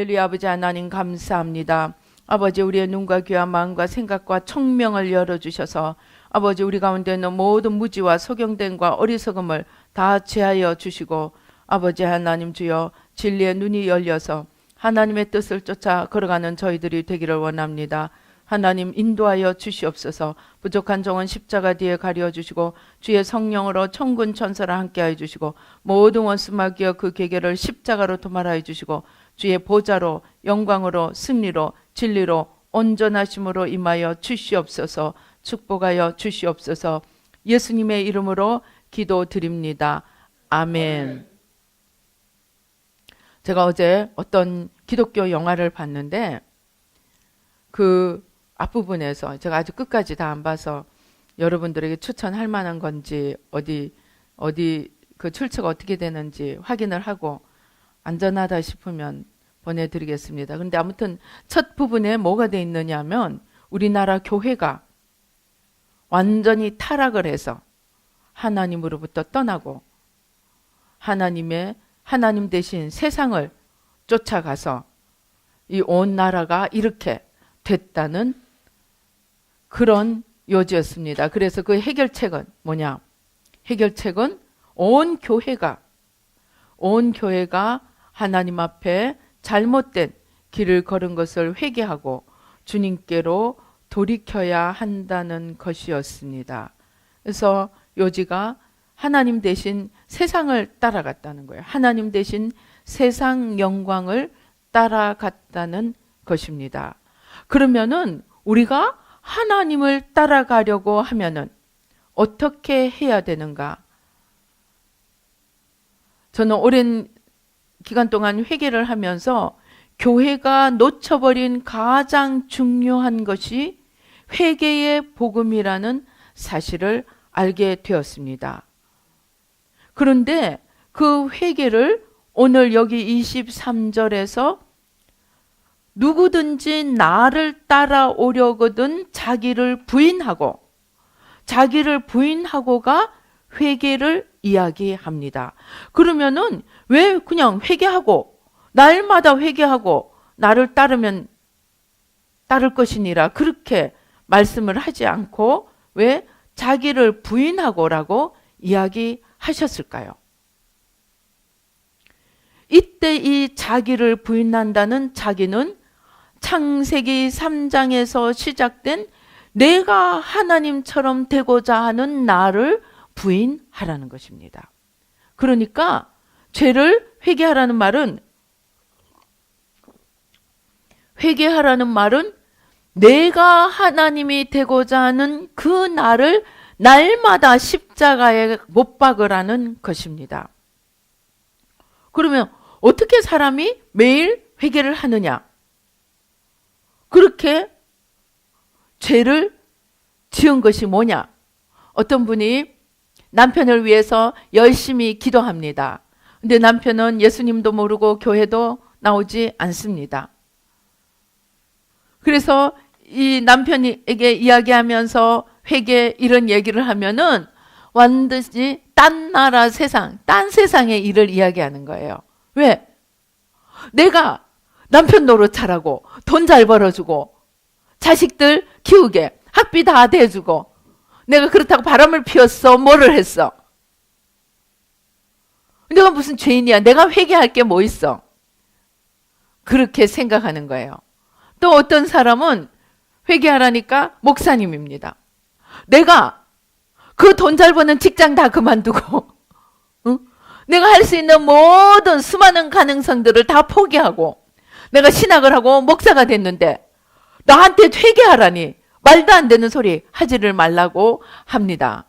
할렐루야. 아버지 하나님 감사합니다. 아버지, 우리의 눈과 귀와 마음과 생각과 청명을 열어주셔서 아버지, 우리 가운데 있는 모든 무지와 소경됨과 어리석음을 다 제하여 주시고 아버지 하나님 주여 진리의 눈이 열려서 하나님의 뜻을 쫓아 걸어가는 저희들이 되기를 원합니다. 하나님 인도하여 주시옵소서. 부족한 종은 십자가 뒤에 가려 주시고 주의 성령으로 천군 천사를 함께하여 주시고 모든 원수마귀와 그 계계를 십자가로 도말하여 주시고 주의 보좌로 영광으로 승리로 진리로 온전하심으로 임하여 주시옵소서. 축복하여 주시옵소서. 예수님의 이름으로 기도드립니다. 아멘. 제가 어제 어떤 기독교 영화를 봤는데 그 앞부분에서 제가 아주 끝까지 다 안 봐서 여러분들에게 추천할 만한 건지 어디 그 출처가 어떻게 되는지 확인을 하고 안전하다 싶으면 보내드리겠습니다. 그런데 아무튼 첫 부분에 뭐가 돼 있느냐 하면 우리나라 교회가 완전히 타락을 해서 하나님으로부터 떠나고 하나님 대신 세상을 쫓아가서 이 온 나라가 이렇게 됐다는 그런 요지였습니다. 그래서 그 해결책은 뭐냐? 해결책은 온 교회가 하나님 앞에 잘못된 길을 걸은 것을 회개하고 주님께로 돌이켜야 한다는 것이었습니다. 그래서 요지가 하나님 대신 세상을 따라갔다는 거예요. 하나님 대신 세상 영광을 따라갔다는 것입니다. 그러면은 우리가 하나님을 따라가려고 하면은 어떻게 해야 되는가? 저는 오랜 기간 동안 회개를 하면서 교회가 놓쳐버린 가장 중요한 것이 회개의 복음이라는 사실을 알게 되었습니다. 그런데 그 회개를 오늘 여기 23절에서 누구든지 나를 따라오려거든 자기를 부인하고가 회개를 이야기합니다. 그러면은 왜 그냥 회개하고 날마다 회개하고 나를 따를 것이니라 그렇게 말씀을 하지 않고 왜 자기를 부인하고라고 이야기하셨을까요? 이때 이 자기를 부인한다는 자기는 창세기 3장에서 시작된 내가 하나님처럼 되고자 하는 나를 부인하라는 것입니다. 그러니까 죄를 회개하라는 말은 내가 하나님이 되고자 하는 그 나를 날마다 십자가에 못 박으라는 것입니다. 그러면 어떻게 사람이 매일 회개를 하느냐? 그렇게 죄를 지은 것이 뭐냐? 어떤 분이 남편을 위해서 열심히 기도합니다. 근데 남편은 예수님도 모르고 교회도 나오지 않습니다. 그래서 이 남편에게 이야기하면서 회개 이런 얘기를 하면은 완전히 딴 나라 세상, 딴 세상의 일을 이야기하는 거예요. 왜? 내가 남편 노릇 잘하고 돈 잘 벌어주고 자식들 키우게 학비 다 대주고 내가 그렇다고 바람을 피웠어? 뭐를 했어? 내가 무슨 죄인이야? 내가 회개할 게 뭐 있어? 그렇게 생각하는 거예요. 또 어떤 사람은 회개하라니까 목사님입니다. 내가 그 돈 잘 버는 직장 다 그만두고 내가 할 수 있는 모든 수많은 가능성들을 다 포기하고 내가 신학을 하고 목사가 됐는데 나한테 회개하라니 말도 안 되는 소리 하지를 말라고 합니다.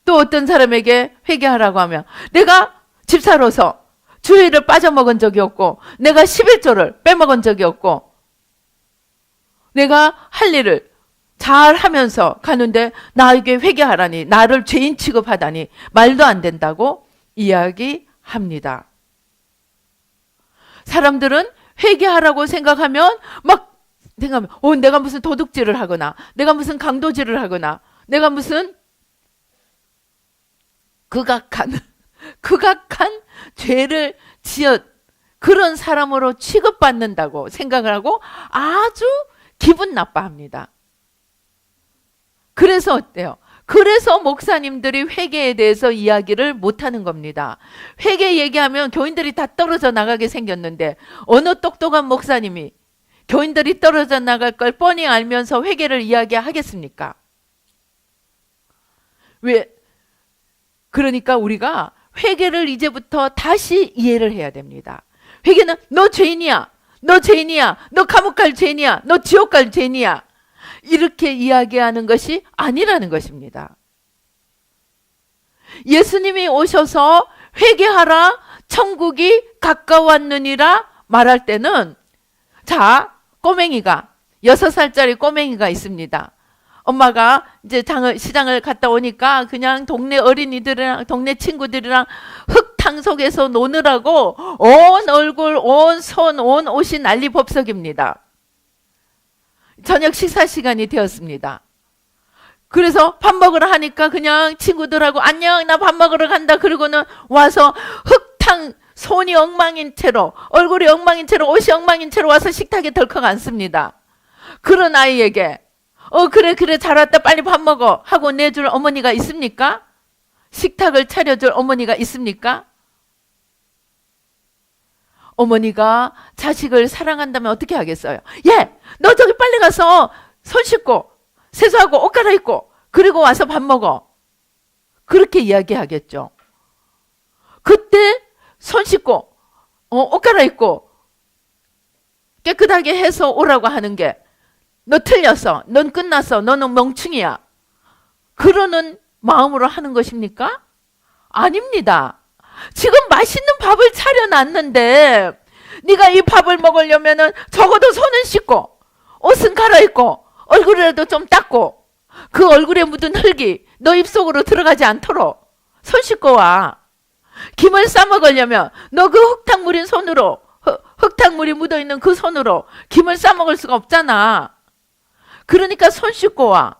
또 어떤 사람에게 회개하라고 하면 내가 집사로서 주일을 빠져먹은 적이 없고 내가 11조를 빼먹은 적이 없고 내가 할 일을 잘 하면서 가는데 나에게 회개하라니 나를 죄인 취급하다니 말도 안 된다고 이야기합니다. 사람들은 회개하라고 생각하면 내가 무슨 도둑질을 하거나 내가 무슨 강도질을 하거나 내가 무슨 극악한 죄를 지어 그런 사람으로 취급받는다고 생각을 하고 아주 기분 나빠합니다. 그래서 어때요? 그래서 목사님들이 회개에 대해서 이야기를 못하는 겁니다. 회개 얘기하면 교인들이 다 떨어져 나가게 생겼는데 어느 똑똑한 목사님이 교인들이 떨어져 나갈 걸 뻔히 알면서 회개를 이야기하겠습니까? 왜? 그러니까 우리가 회개를 이제부터 다시 이해를 해야 됩니다. 회개는 너 죄인이야. 너 죄인이야. 너 감옥 갈 죄인이야. 너 지옥 갈 죄인이야. 이렇게 이야기하는 것이 아니라는 것입니다. 예수님이 오셔서 회개하라 천국이 가까웠느니라 말할 때는 자, 꼬맹이가 6살짜리 꼬맹이가 있습니다. 엄마가 이제 시장을 갔다 오니까 그냥 동네 어린이들이랑 동네 친구들이랑 흙탕 속에서 노느라고 온 얼굴, 온 손, 온 옷이 난리법석입니다. 저녁 식사 시간이 되었습니다. 그래서 밥 먹으러 하니까 그냥 친구들하고 안녕 나 밥 먹으러 간다 그러고는 와서 흙탕 손이 엉망인 채로 얼굴이 엉망인 채로 옷이 엉망인 채로 와서 식탁에 덜컥 앉습니다. 그런 아이에게 그래 잘 왔다 빨리 밥 먹어 하고 내줄 어머니가 있습니까? 식탁을 차려줄 어머니가 있습니까? 어머니가 자식을 사랑한다면 어떻게 하겠어요? 너 저기 빨리 가서 손 씻고 세수하고 옷 갈아입고 그리고 와서 밥 먹어. 그렇게 이야기하겠죠. 그때 손 씻고 옷 갈아입고 깨끗하게 해서 오라고 하는 게 너 틀렸어. 넌 끝났어. 너는 멍충이야. 그러는 마음으로 하는 것입니까? 아닙니다. 지금 맛있는 밥을 차려놨는데 네가 이 밥을 먹으려면은 적어도 손은 씻고 옷은 갈아입고 얼굴이라도 좀 닦고 그 얼굴에 묻은 흙이 너 입속으로 들어가지 않도록 손 씻고 와. 김을 싸 먹으려면 너 그 흙탕물인 손으로 흙탕물이 묻어있는 그 손으로 김을 싸 먹을 수가 없잖아. 그러니까 손 씻고 와.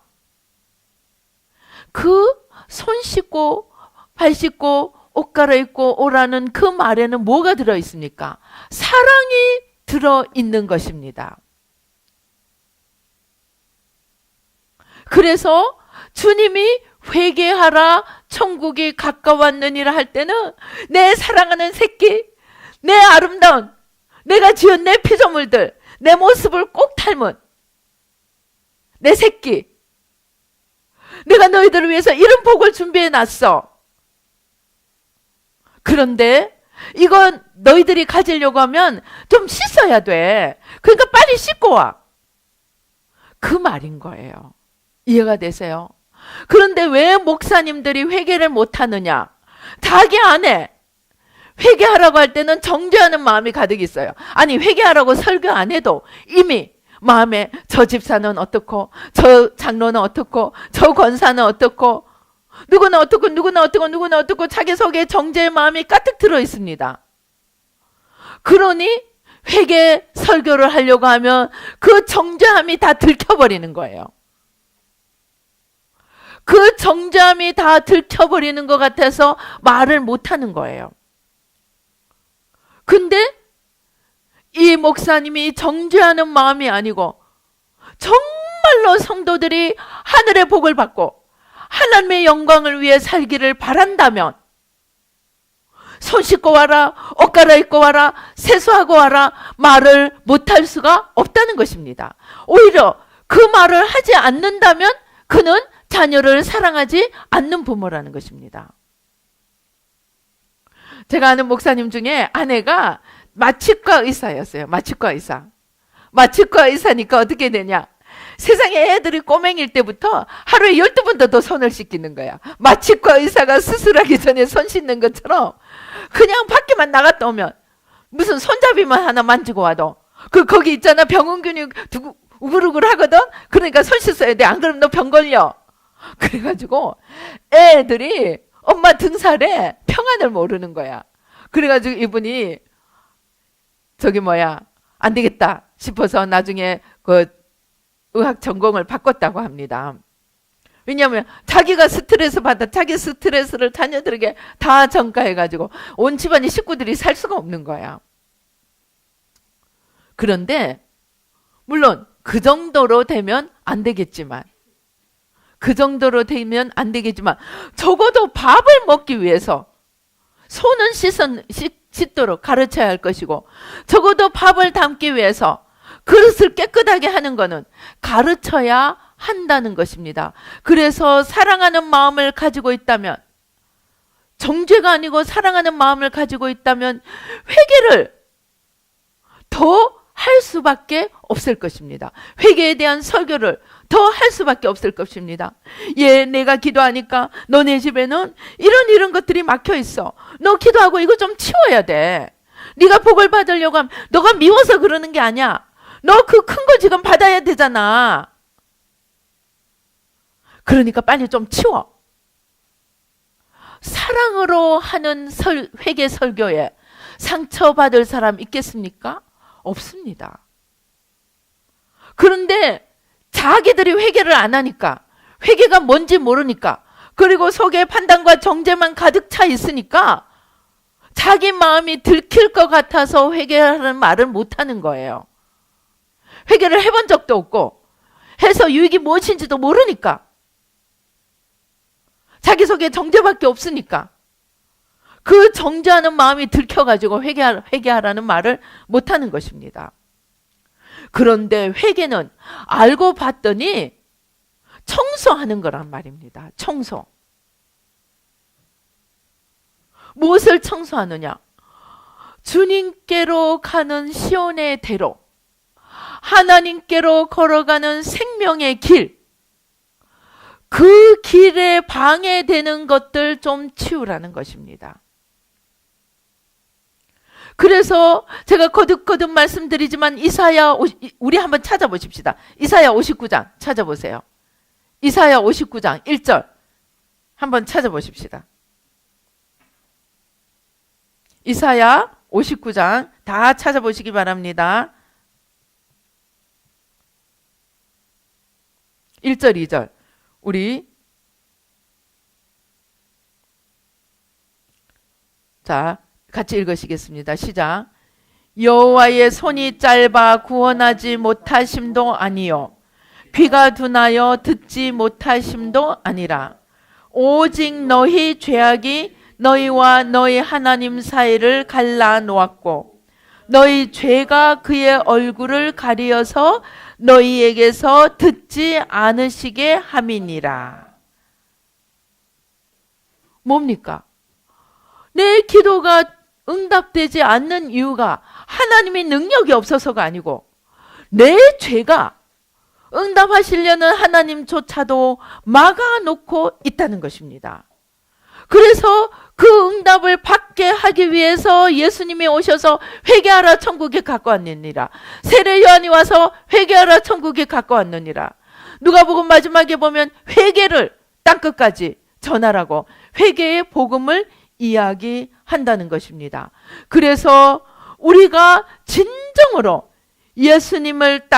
그 손 씻고 발 씻고 옷 갈아입고 오라는 그 말에는 뭐가 들어있습니까? 사랑이 들어있는 것입니다. 그래서 주님이 회개하라 천국이 가까웠느니라 할 때는 내 사랑하는 새끼, 내 아름다운 내가 지은 내 피조물들, 내 모습을 꼭 닮은 내 새끼, 내가 너희들을 위해서 이런 복을 준비해 놨어. 그런데 이건 너희들이 가지려고 하면 좀 씻어야 돼. 그러니까 빨리 씻고 와. 그 말인 거예요. 이해가 되세요? 그런데 왜 목사님들이 회개를 못하느냐? 자기 안에 회개하라고 할 때는 정죄하는 마음이 가득 있어요. 아니 회개하라고 설교 안 해도 이미 마음에 저 집사는 어떻고 저 장로는 어떻고 저 권사는 어떻고 누구는 어떻고 누구는 어떻고 누구는 어떻고 자기 속에 정죄의 마음이 가득 들어 있습니다. 그러니 회개 설교를 하려고 하면 그 정죄함이 다 들켜버리는 거예요. 그 정죄함이 다 들켜버리는 것 같아서 말을 못하는 거예요. 근데 이 목사님이 정죄하는 마음이 아니고 정말로 성도들이 하늘의 복을 받고 하나님의 영광을 위해 살기를 바란다면 손 씻고 와라, 옷 갈아입고 와라, 세수하고 와라 말을 못할 수가 없다는 것입니다. 오히려 그 말을 하지 않는다면 그는 자녀를 사랑하지 않는 부모라는 것입니다. 제가 아는 목사님 중에 아내가 마취과 의사였어요. 마취과 의사. 마취과 의사니까 어떻게 되냐? 세상에 애들이 꼬맹일 때부터 하루에 12번도 더 손을 씻기는 거야. 마취과 의사가 수술하기 전에 손 씻는 것처럼 그냥 밖에만 나갔다 오면 무슨 손잡이만 하나 만지고 와도 거기 있잖아. 병원 근육 우글우글 하거든. 그러니까 손 씻어야 돼. 안 그러면 너 병 걸려. 그래가지고 애들이 엄마 등살에 평안을 모르는 거야. 그래가지고 이분이 안 되겠다 싶어서 나중에 그 의학 전공을 바꿨다고 합니다. 왜냐하면 자기가 스트레스 받아 자기 스트레스를 자녀들에게 다 전가해가지고 온 집안의 식구들이 살 수가 없는 거야. 그런데 물론 그 정도로 되면 안 되겠지만 적어도 밥을 먹기 위해서 손은 씻도록 가르쳐야 할 것이고, 적어도 밥을 담기 위해서 그릇을 깨끗하게 하는 것은 가르쳐야 한다는 것입니다. 그래서 사랑하는 마음을 가지고 있다면, 정죄가 아니고 사랑하는 마음을 가지고 있다면 회개를 더 할 수밖에 없을 것입니다. 회개에 대한 설교를 더 할 수밖에 없을 것입니다. 내가 기도하니까 너네 집에는 이런 것들이 막혀 있어. 너 기도하고 이거 좀 치워야 돼. 네가 복을 받으려고 하면 너가 미워서 그러는 게 아니야. 너 그 큰 거 지금 받아야 되잖아. 그러니까 빨리 좀 치워. 사랑으로 하는 회개 설교에 상처받을 사람 있겠습니까? 없습니다. 그런데 자기들이 회개를 안 하니까, 회개가 뭔지 모르니까, 그리고 속에 판단과 정죄만 가득 차 있으니까 자기 마음이 들킬 것 같아서 회개하는 말을 못하는 거예요. 회개를 해본 적도 없고 해서 유익이 무엇인지도 모르니까, 자기 속에 정죄밖에 없으니까 그 정죄하는 마음이 들켜가지고 회개하라는 말을 못하는 것입니다. 그런데 회개는 알고 봤더니 청소하는 거란 말입니다. 청소. 무엇을 청소하느냐? 주님께로 가는 시온의 대로, 하나님께로 걸어가는 생명의 길, 그 길에 방해되는 것들 좀 치우라는 것입니다. 그래서 제가 거듭거듭 말씀드리지만 우리 한번 찾아보십시다. 이사야 59장 찾아보세요. 이사야 59장 1절 한번 찾아보십시다. 이사야 59장 다 찾아보시기 바랍니다. 1절 2절 우리 같이 읽으시겠습니다. 시작. 여호와의 손이 짧아 구원하지 못하심도 아니요 귀가 둔하여 듣지 못하심도 아니라 오직 너희 죄악이 너희와 너희 하나님 사이를 갈라 놓았고 너희 죄가 그의 얼굴을 가리어서 너희에게서 듣지 않으시게 함이니라. 뭡니까? 내 기도가 응답되지 않는 이유가 하나님의 능력이 없어서가 아니고 내 죄가 응답하시려는 하나님조차도 막아놓고 있다는 것입니다. 그래서 그 응답을 받게 하기 위해서 예수님이 오셔서 회개하라 천국에 갖고 왔느니라. 세례 요한이 와서 회개하라 천국에 갖고 왔느니라. 누가복음 마지막에 보면 회개를 땅끝까지 전하라고 회개의 복음을 이야기한다는 것입니다. 그래서 우리가 진정으로 예수님을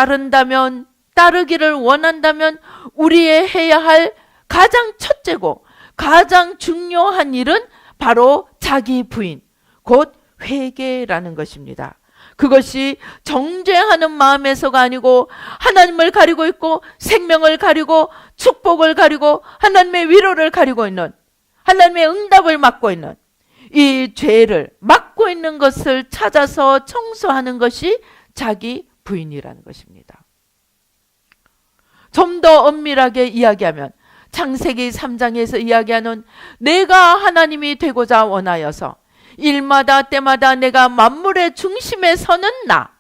따르기를 원한다면 우리의 해야 할 가장 첫째고 가장 중요한 일은 바로 자기 부인, 곧 회개라는 것입니다. 그것이 정죄하는 마음에서가 아니고 하나님을 가리고 있고 생명을 가리고 축복을 가리고 하나님의 위로를 가리고 있는, 하나님의 응답을 막고 있는 이 죄를 막고 있는 것을 찾아서 청소하는 것이 자기 부인이라는 것입니다. 좀 더 엄밀하게 이야기하면 창세기 3장에서 이야기하는 내가 하나님이 되고자 원하여서 일마다 때마다 내가 만물의 중심에 서는 나,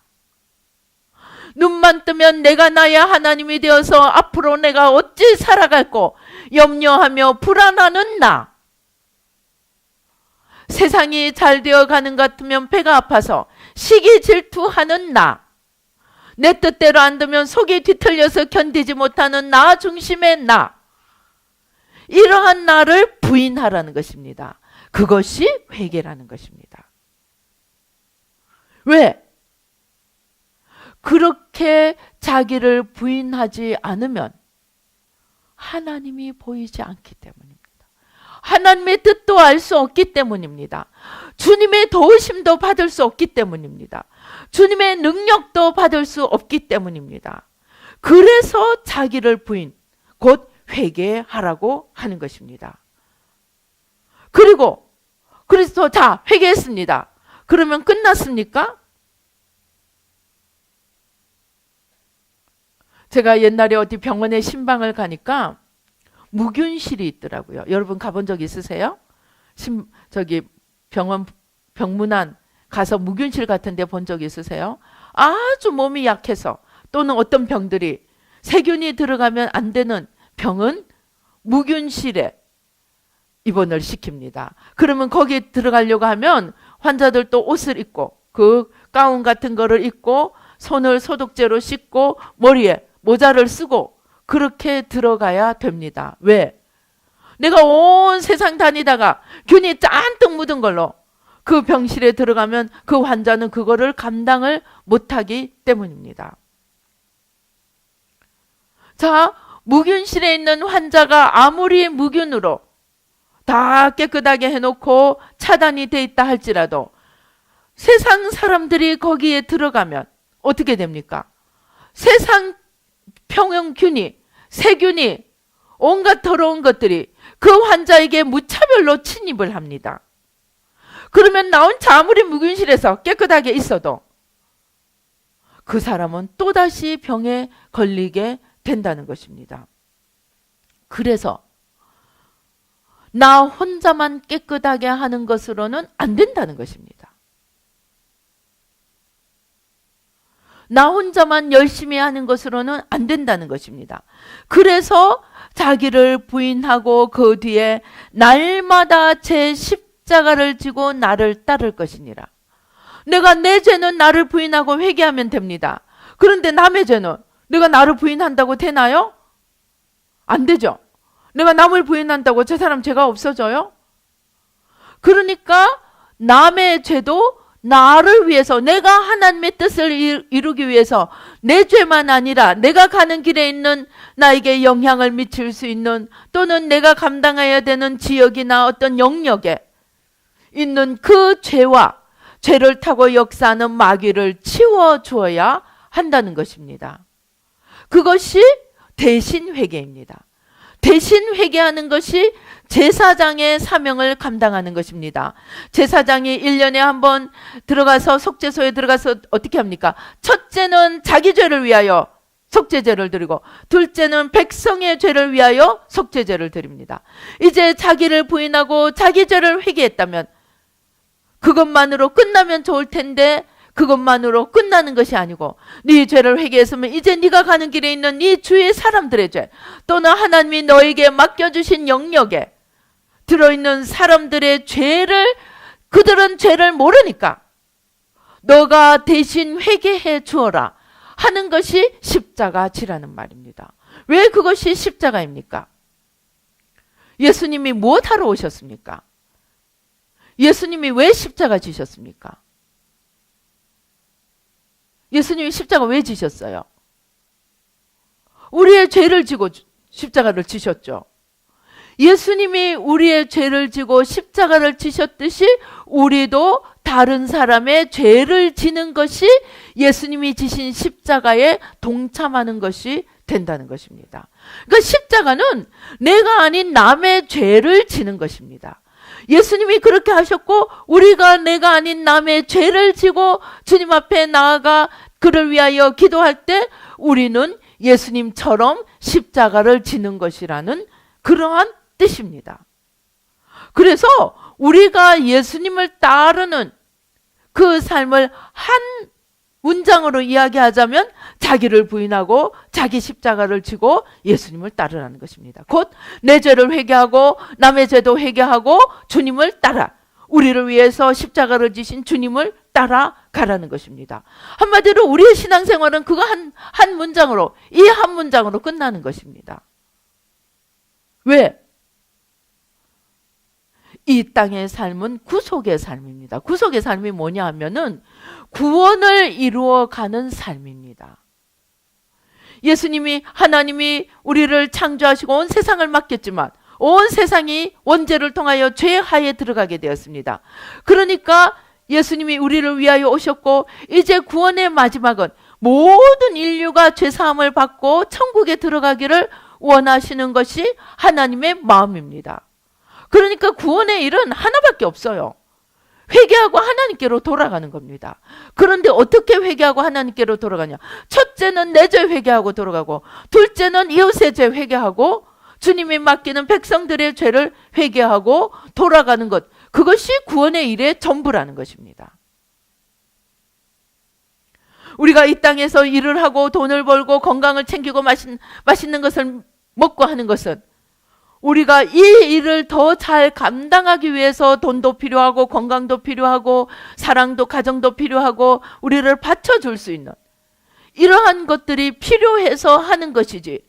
눈만 뜨면 내가 나의 하나님이 되어서 앞으로 내가 어찌 살아갈고 염려하며 불안하는 나, 세상이 잘 되어가는 것 같으면 배가 아파서 시기 질투하는 나, 내 뜻대로 안 되면 속이 뒤틀려서 견디지 못하는 나 중심의 나, 이러한 나를 부인하라는 것입니다. 그것이 회개라는 것입니다. 왜? 그렇게 자기를 부인하지 않으면 하나님이 보이지 않기 때문입니다. 하나님의 뜻도 알 수 없기 때문입니다. 주님의 도우심도 받을 수 없기 때문입니다. 주님의 능력도 받을 수 없기 때문입니다. 그래서 자기를 부인, 곧 회개하라고 하는 것입니다. 그리고 그래서 자, 회개했습니다. 그러면 끝났습니까? 제가 옛날에 어디 병원에 신방을 가니까 무균실이 있더라고요. 여러분 가본 적 있으세요? 병원 병문안 가서 무균실 같은 데 본 적 있으세요? 아주 몸이 약해서 또는 어떤 병들이 세균이 들어가면 안 되는 병은 무균실에 입원을 시킵니다. 그러면 거기 들어가려고 하면 환자들도 옷을 입고 그 가운 같은 거를 입고 손을 소독제로 씻고 머리에 모자를 쓰고 그렇게 들어가야 됩니다. 왜? 내가 온 세상 다니다가 균이 잔뜩 묻은 걸로 그 병실에 들어가면 그 환자는 그거를 감당을 못하기 때문입니다. 자, 무균실에 있는 환자가 아무리 무균으로 다 깨끗하게 해놓고 차단이 돼 있다 할지라도 세상 사람들이 거기에 들어가면 어떻게 됩니까? 세상 병균이, 세균이, 온갖 더러운 것들이 그 환자에게 무차별로 침입을 합니다. 그러면 나 혼자 아무리 무균실에서 깨끗하게 있어도 그 사람은 또다시 병에 걸리게 된다는 것입니다. 그래서 나 혼자만 깨끗하게 하는 것으로는 안 된다는 것입니다. 나 혼자만 열심히 하는 것으로는 안 된다는 것입니다. 그래서 자기를 부인하고 그 뒤에 날마다 제 십자가를 지고 나를 따를 것이니라. 내가 내 죄는 나를 부인하고 회개하면 됩니다. 그런데 남의 죄는 내가 나를 부인한다고 되나요? 안 되죠. 내가 남을 부인한다고 저 사람 죄가 없어져요? 그러니까 남의 죄도 나를 위해서, 내가 하나님의 뜻을 이루기 위해서 내 죄만 아니라 내가 가는 길에 있는 나에게 영향을 미칠 수 있는 또는 내가 감당해야 되는 지역이나 어떤 영역에 있는 그 죄와 죄를 타고 역사하는 마귀를 치워주어야 한다는 것입니다. 그것이 대신 회개입니다. 대신 회개하는 것이 제사장의 사명을 감당하는 것입니다. 제사장이 1년에 한 번 들어가서 속죄소에 들어가서 어떻게 합니까? 첫째는 자기 죄를 위하여 속죄제를 드리고 둘째는 백성의 죄를 위하여 속죄제를 드립니다. 이제 자기를 부인하고 자기 죄를 회개했다면 그것만으로 끝나면 좋을 텐데 그것만으로 끝나는 것이 아니고 네 죄를 회개했으면 이제 네가 가는 길에 있는 네 주위 사람들의 죄 또는 하나님이 너에게 맡겨주신 영역에 들어있는 사람들의 죄를 그들은 죄를 모르니까 너가 대신 회개해 주어라 하는 것이 십자가지라는 말입니다. 왜 그것이 십자가입니까? 예수님이 무엇하러 오셨습니까? 예수님이 왜 십자가 지셨습니까? 예수님이 십자가 왜 지셨어요? 우리의 죄를 지고 십자가를 지셨죠. 예수님이 우리의 죄를 지고 십자가를 지셨듯이 우리도 다른 사람의 죄를 지는 것이 예수님이 지신 십자가에 동참하는 것이 된다는 것입니다. 그러니까 십자가는 내가 아닌 남의 죄를 지는 것입니다. 예수님이 그렇게 하셨고 우리가 내가 아닌 남의 죄를 지고 주님 앞에 나아가 그를 위하여 기도할 때 우리는 예수님처럼 십자가를 지는 것이라는 그러한 뜻입니다. 그래서 우리가 예수님을 따르는 그 삶을 한 문장으로 이야기하자면 자기를 부인하고 자기 십자가를 지고 예수님을 따르라는 것입니다. 곧 내 죄를 회개하고 남의 죄도 회개하고 주님을 따라 우리를 위해서 십자가를 지신 주님을 따라가라는 것입니다. 한마디로 우리의 신앙생활은 그거 한 문장으로 이 한 문장으로 끝나는 것입니다. 왜? 이 땅의 삶은 구속의 삶입니다. 구속의 삶이 뭐냐 하면은 구원을 이루어가는 삶입니다. 예수님이 하나님이 우리를 창조하시고 온 세상을 맡겼지만 온 세상이 원죄를 통하여 죄하에 들어가게 되었습니다. 그러니까 예수님이 우리를 위하여 오셨고 이제 구원의 마지막은 모든 인류가 죄사함을 받고 천국에 들어가기를 원하시는 것이 하나님의 마음입니다. 그러니까 구원의 일은 하나밖에 없어요. 회개하고 하나님께로 돌아가는 겁니다. 그런데 어떻게 회개하고 하나님께로 돌아가냐? 첫째는 내 죄 회개하고 돌아가고, 둘째는 이웃의 죄 회개하고, 주님이 맡기는 백성들의 죄를 회개하고 돌아가는 것, 그것이 구원의 일의 전부라는 것입니다. 우리가 이 땅에서 일을 하고 돈을 벌고 건강을 챙기고 맛있는 것을 먹고 하는 것은 우리가 이 일을 더 잘 감당하기 위해서 돈도 필요하고 건강도 필요하고 사랑도 가정도 필요하고 우리를 받쳐줄 수 있는 이러한 것들이 필요해서 하는 것이지,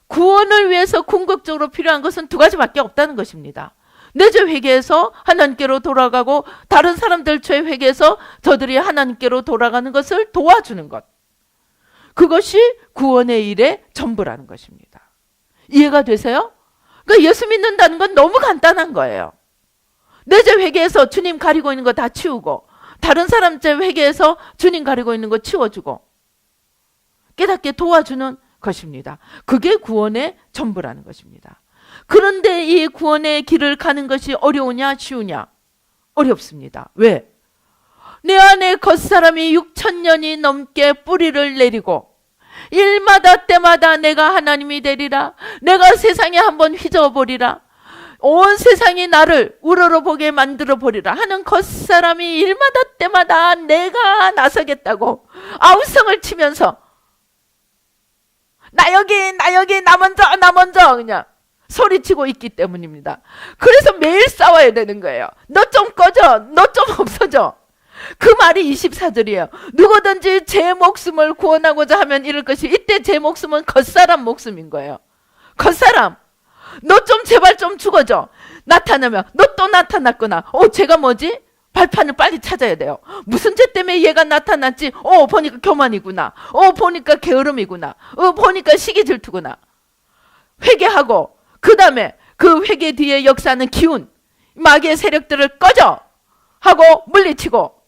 구원을 위해서 궁극적으로 필요한 것은 두 가지밖에 없다는 것입니다. 내 죄 회개해서 하나님께로 돌아가고 다른 사람들 죄 회개해서 저들이 하나님께로 돌아가는 것을 도와주는 것, 그것이 구원의 일의 전부라는 것입니다. 이해가 되세요? 그러니까 예수 믿는다는 건 너무 간단한 거예요. 내 죄 회개해서 주님 가리고 있는 거 다 치우고, 다른 사람 죄 회개해서 주님 가리고 있는 거 치워주고 깨닫게 도와주는 것입니다. 그게 구원의 전부라는 것입니다. 그런데 이 구원의 길을 가는 것이 어려우냐 쉬우냐? 어렵습니다. 왜? 내 안에 겉사람이 6,000년이 넘게 뿌리를 내리고 일마다 때마다 내가 하나님이 되리라, 내가 세상에 한번 휘저어버리라, 온 세상이 나를 우러러보게 만들어버리라 하는 겉사람이 일마다 때마다 내가 나서겠다고 아우성을 치면서 나 여기 나 먼저 그냥 소리치고 있기 때문입니다. 그래서 매일 싸워야 되는 거예요. 너 좀 꺼져, 너 좀 없어져. 그 말이 24절이에요. 누구든지 제 목숨을 구원하고자 하면 이럴 것이, 이때 제 목숨은 겉사람 목숨인 거예요. 겉사람, 너 좀 제발 좀 죽어줘. 나타나면 너 또 나타났구나. 쟤가 뭐지? 발판을 빨리 찾아야 돼요. 무슨 죄 때문에 얘가 나타났지? 보니까 교만이구나. 보니까 게으름이구나. 보니까 시기 질투구나. 회개하고 그 다음에 그 회개 뒤에 역사하는 기운, 마귀의 세력들을 꺼져 하고 물리치고,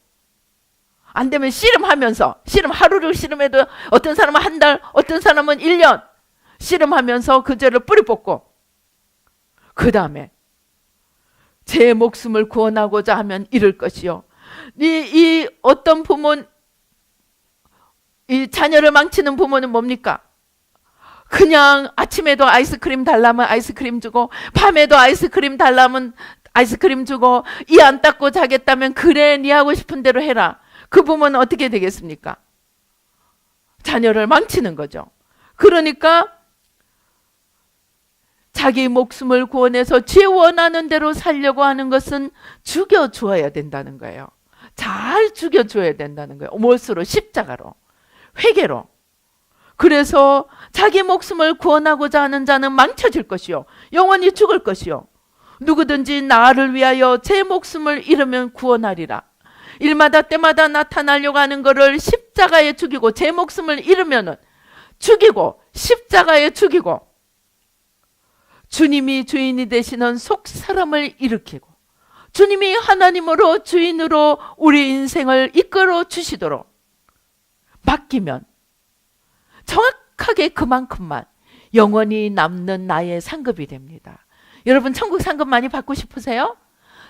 안 되면 씨름하면서, 하루를 씨름해도 어떤 사람은 한 달, 어떤 사람은 1년 씨름하면서 그 죄를 뿌리 뽑고, 그 다음에 제 목숨을 구원하고자 하면 이럴 것이요. 이 어떤 부모는, 이 자녀를 망치는 부모는 뭡니까? 그냥 아침에도 아이스크림 달라면 아이스크림 주고, 밤에도 아이스크림 달라면 아이스크림 주고, 이 안 닦고 자겠다면 그래 네 하고 싶은 대로 해라. 그 부모는 어떻게 되겠습니까? 자녀를 망치는 거죠. 그러니까 자기 목숨을 구원해서 지 원하는 대로 살려고 하는 것은 죽여주어야 된다는 거예요. 잘 죽여줘야 된다는 거예요. 무엇으로? 십자가로, 회개로. 그래서 자기 목숨을 구원하고자 하는 자는 망쳐질 것이요, 영원히 죽을 것이요, 누구든지 나를 위하여 제 목숨을 잃으면 구원하리라. 일마다 때마다 나타나려고 하는 것을 십자가에 죽이고, 제 목숨을 잃으면 죽이고 십자가에 죽이고, 주님이 주인이 되시는 속 사람을 일으키고 주님이 하나님으로 주인으로 우리 인생을 이끌어 주시도록 맡기면 정확하게 그만큼만 영원히 남는 나의 상급이 됩니다. 여러분, 천국 상급 많이 받고 싶으세요?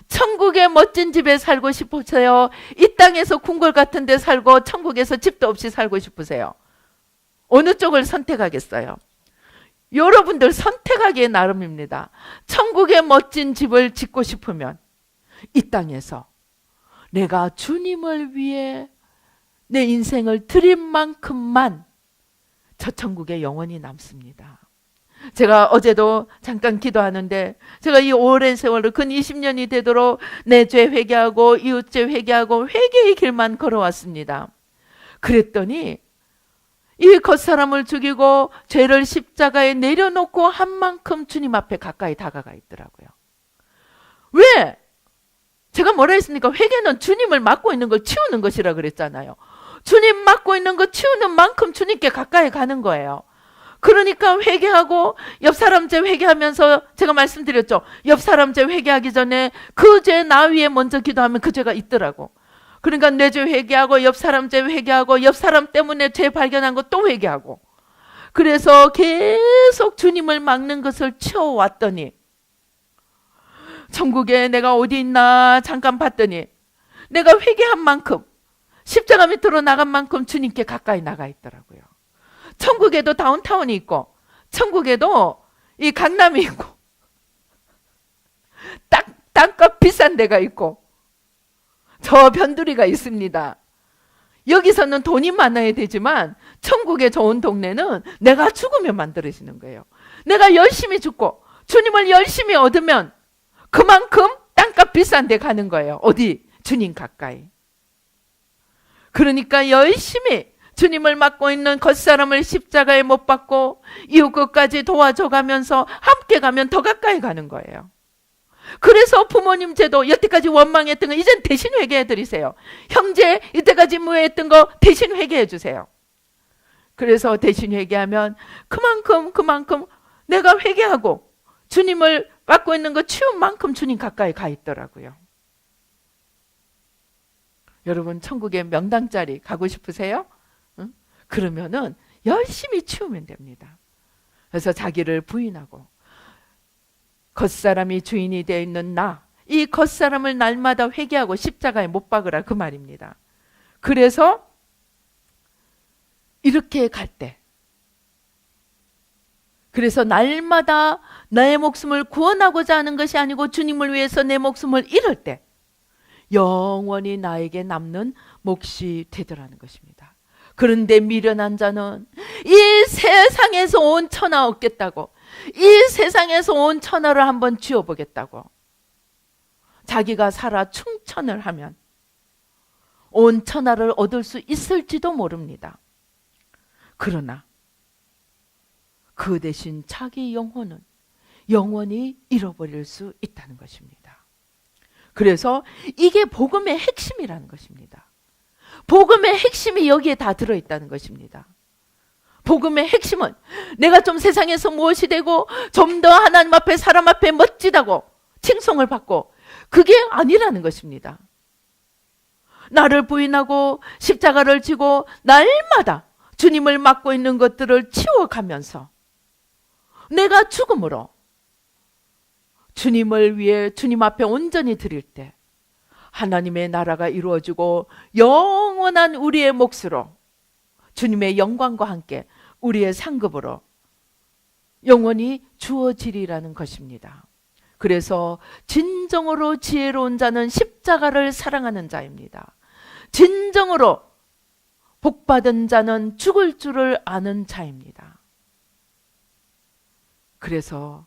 천국의 멋진 집에 살고 싶으세요? 이 땅에서 궁궐 같은 데 살고 천국에서 집도 없이 살고 싶으세요? 어느 쪽을 선택하겠어요? 여러분들 선택하기에 나름입니다. 천국의 멋진 집을 짓고 싶으면 이 땅에서 내가 주님을 위해 내 인생을 드린 만큼만 저 천국에 영원히 남습니다. 제가 어제도 잠깐 기도하는데, 제가 이 오랜 세월을 근 20년이 되도록 내 죄 회개하고 이웃죄 회개하고 회개의 길만 걸어왔습니다. 그랬더니 이 겉사람을 죽이고 죄를 십자가에 내려놓고 한 만큼 주님 앞에 가까이 다가가 있더라고요. 왜? 제가 뭐라 했습니까? 회개는 주님을 맡고 있는 걸 치우는 것이라 그랬잖아요. 주님 맡고 있는 거 치우는 만큼 주님께 가까이 가는 거예요. 그러니까 회개하고 옆 사람 죄 회개하면서 제가 말씀드렸죠. 옆 사람 죄 회개하기 전에 그 죄 나 위에 먼저 기도하면 그 죄가 있더라고. 그러니까 내 죄 회개하고 옆 사람 죄 회개하고 옆 사람 때문에 죄 발견한 거 또 회개하고. 그래서 계속 주님을 막는 것을 치워왔더니 천국에 내가 어디 있나 잠깐 봤더니 내가 회개한 만큼 십자가 밑으로 나간 만큼 주님께 가까이 나가 있더라고요. 천국에도 다운타운이 있고 천국에도 이 강남이 있고 땅값 비싼 데가 있고 저 변두리가 있습니다. 여기서는 돈이 많아야 되지만 천국의 좋은 동네는 내가 죽으면 만들어지는 거예요. 내가 열심히 죽고 주님을 열심히 얻으면 그만큼 땅값 비싼 데 가는 거예요. 어디? 주님 가까이. 그러니까 열심히 주님을 맡고 있는 겉사람을 십자가에 못 박고 이웃 것까지 도와줘 가면서 함께 가면 더 가까이 가는 거예요. 그래서 부모님 죄도 여태까지 원망했던 거 이젠 대신 회개해 드리세요. 형제 이때까지 무해했던 거 대신 회개해 주세요. 그래서 대신 회개하면 그만큼 내가 회개하고 주님을 맡고 있는 거 치운 만큼 주님 가까이 가 있더라고요. 여러분 천국의 명당자리 가고 싶으세요? 응? 그러면은 열심히 치우면 됩니다. 그래서 자기를 부인하고 겉사람이 주인이 되어 있는 이 겉사람을 날마다 회개하고 십자가에 못 박으라 그 말입니다. 그래서 이렇게 갈 때, 그래서 날마다 나의 목숨을 구원하고자 하는 것이 아니고 주님을 위해서 내 목숨을 잃을 때 영원히 나에게 남는 몫이 되더라는 것입니다. 그런데 미련한 자는 이 세상에서 온 천하 얻겠다고, 이 세상에서 온 천하를 한번 쥐어보겠다고 자기가 살아 충천을 하면 온 천하를 얻을 수 있을지도 모릅니다. 그러나 그 대신 자기 영혼은 영원히 잃어버릴 수 있다는 것입니다. 그래서 이게 복음의 핵심이라는 것입니다. 복음의 핵심이 여기에 다 들어있다는 것입니다. 복음의 핵심은 내가 좀 세상에서 무엇이 되고 좀 더 하나님 앞에 사람 앞에 멋지다고 칭송을 받고 그게 아니라는 것입니다. 나를 부인하고 십자가를 지고 날마다 주님을 맡고 있는 것들을 치워가면서 내가 죽음으로 주님을 위해 주님 앞에 온전히 드릴 때 하나님의 나라가 이루어지고 영원한 우리의 몫으로 주님의 영광과 함께 우리의 상급으로 영원히 주어지리라는 것입니다. 그래서 진정으로 지혜로운 자는 십자가를 사랑하는 자입니다. 진정으로 복받은 자는 죽을 줄을 아는 자입니다. 그래서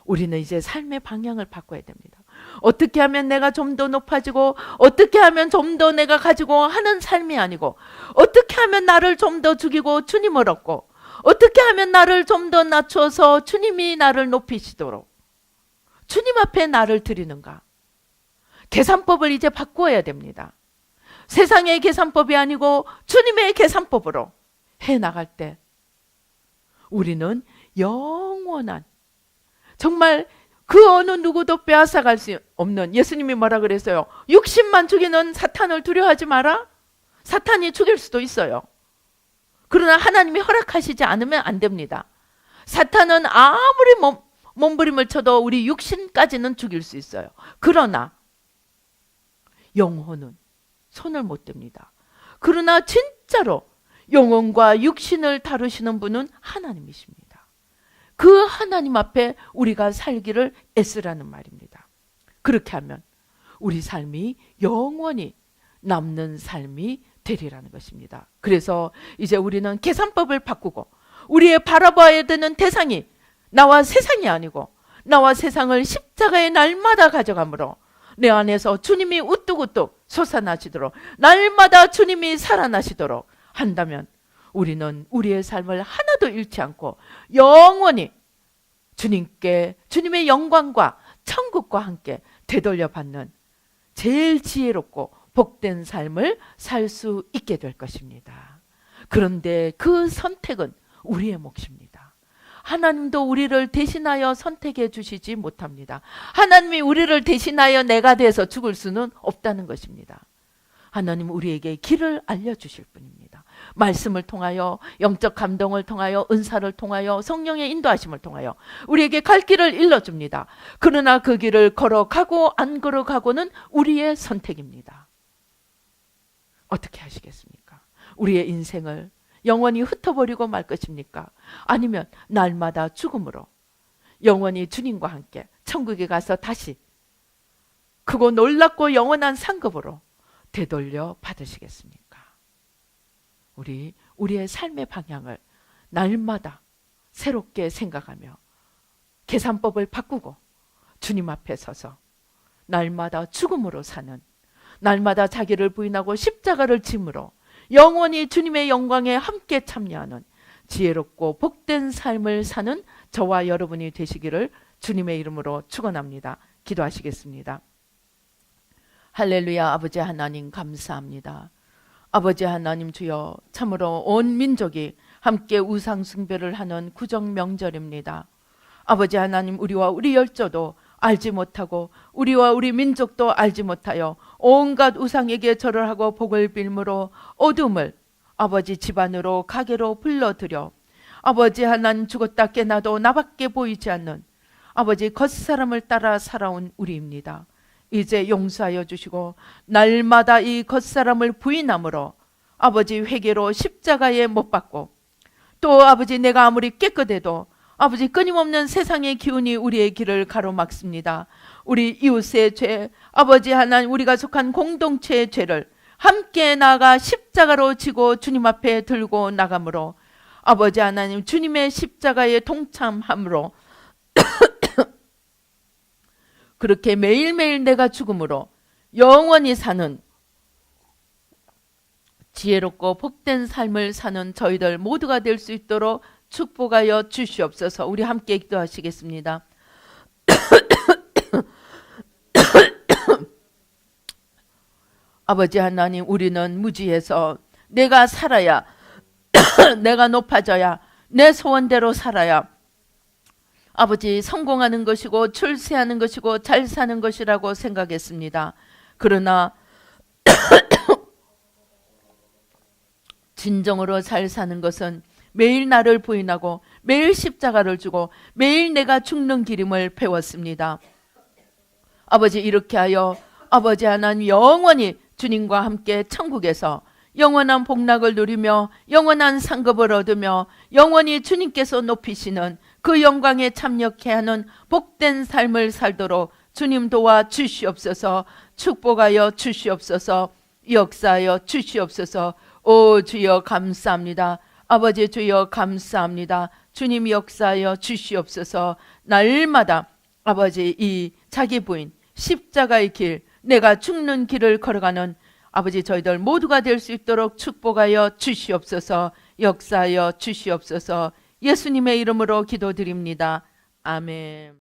우리는 이제 삶의 방향을 바꿔야 됩니다. 어떻게 하면 내가 좀 더 높아지고 어떻게 하면 좀 더 내가 가지고 하는 삶이 아니고 어떻게 하면 나를 좀 더 죽이고 주님을 얻고 어떻게 하면 나를 좀 더 낮춰서 주님이 나를 높이시도록 주님 앞에 나를 드리는가. 계산법을 이제 바꾸어야 됩니다. 세상의 계산법이 아니고 주님의 계산법으로 해나갈 때 우리는 영원한 정말 그 어느 누구도 빼앗아갈 수 없는, 예수님이 뭐라 그랬어요? 육신만 죽이는 사탄을 두려워하지 마라. 사탄이 죽일 수도 있어요. 그러나 하나님이 허락하시지 않으면 안 됩니다. 사탄은 아무리 몸부림을 쳐도 우리 육신까지는 죽일 수 있어요. 그러나 영혼은 손을 못 댑니다. 그러나 진짜로 영혼과 육신을 다루시는 분은 하나님이십니다. 그 하나님 앞에 우리가 살기를 애쓰라는 말입니다. 그렇게 하면 우리 삶이 영원히 남는 삶이 되리라는 것입니다. 그래서 이제 우리는 계산법을 바꾸고 우리의 바라봐야 되는 대상이 나와 세상이 아니고 나와 세상을 십자가에 날마다 가져가므로 내 안에서 주님이 우뚝우뚝 솟아나시도록 날마다 주님이 살아나시도록 한다면 우리는 우리의 삶을 하나도 잃지 않고 영원히 주님께 주님의 영광과 천국과 함께 되돌려 받는 제일 지혜롭고 복된 삶을 살 수 있게 될 것입니다. 그런데 그 선택은 우리의 몫입니다. 하나님도 우리를 대신하여 선택해 주시지 못합니다. 하나님이 우리를 대신하여 내가 돼서 죽을 수는 없다는 것입니다. 하나님 우리에게 길을 알려주실 분입니다. 말씀을 통하여, 영적 감동을 통하여, 은사를 통하여, 성령의 인도하심을 통하여 우리에게 갈 길을 일러줍니다. 그러나 그 길을 걸어가고 안 걸어가고는 우리의 선택입니다. 어떻게 하시겠습니까? 우리의 인생을 영원히 흩어버리고 말 것입니까? 아니면 날마다 죽음으로 영원히 주님과 함께 천국에 가서 다시 크고 놀랍고 영원한 상급으로 되돌려 받으시겠습니까? 우리의 삶의 방향을 날마다 새롭게 생각하며 계산법을 바꾸고 주님 앞에 서서 날마다 죽음으로 사는, 날마다 자기를 부인하고 십자가를 짐으로 영원히 주님의 영광에 함께 참여하는 지혜롭고 복된 삶을 사는 저와 여러분이 되시기를 주님의 이름으로 축원합니다. 기도하시겠습니다. 할렐루야. 아버지 하나님 감사합니다. 아버지 하나님 주여, 참으로 온 민족이 함께 우상 숭배를 하는 구정 명절입니다. 아버지 하나님, 우리와 우리 열조도 알지 못하고 우리와 우리 민족도 알지 못하여 온갖 우상에게 절을 하고 복을 빌므로 어둠을 아버지 집안으로 가게로 불러들여 아버지 하나님 죽었다 깨나도 나밖에 보이지 않는 아버지 겉사람을 따라 살아온 우리입니다. 이제 용서하여 주시고 날마다 이 겉사람을 부인함으로 아버지 회개로 십자가에 못 박고, 또 아버지 내가 아무리 깨끗해도 아버지 끊임없는 세상의 기운이 우리의 길을 가로막습니다. 우리 이웃의 죄, 아버지 하나님 우리가 속한 공동체의 죄를 함께 나가 십자가로 지고 주님 앞에 들고 나가므로 아버지 하나님 주님의 십자가에 동참함으로 그렇게 매일매일 내가 죽음으로 영원히 사는 지혜롭고 복된 삶을 사는 저희들 모두가 될 수 있도록 축복하여 주시옵소서. 우리 함께 기도하시겠습니다. 아버지 하나님, 우리는 무지해서 내가 살아야 내가 높아져야, 내 소원대로 살아야 아버지 성공하는 것이고 출세하는 것이고 잘 사는 것이라고 생각했습니다. 그러나 진정으로 잘 사는 것은 매일 나를 부인하고 매일 십자가를 주고 매일 내가 죽는 길임을 배웠습니다. 아버지, 이렇게 하여 아버지 하나님 영원히 주님과 함께 천국에서 영원한 복락을 누리며 영원한 상급을 얻으며 영원히 주님께서 높이시는 그 영광에 참여케 하는 복된 삶을 살도록 주님 도와 주시옵소서. 축복하여 주시옵소서. 역사하여 주시옵소서. 오 주여 감사합니다. 아버지 주여 감사합니다. 주님 역사하여 주시옵소서. 날마다 아버지 이 자기 부인 십자가의 길, 내가 죽는 길을 걸어가는 아버지 저희들 모두가 될 수 있도록 축복하여 주시옵소서. 역사하여 주시옵소서. 예수님의 이름으로 기도드립니다. 아멘.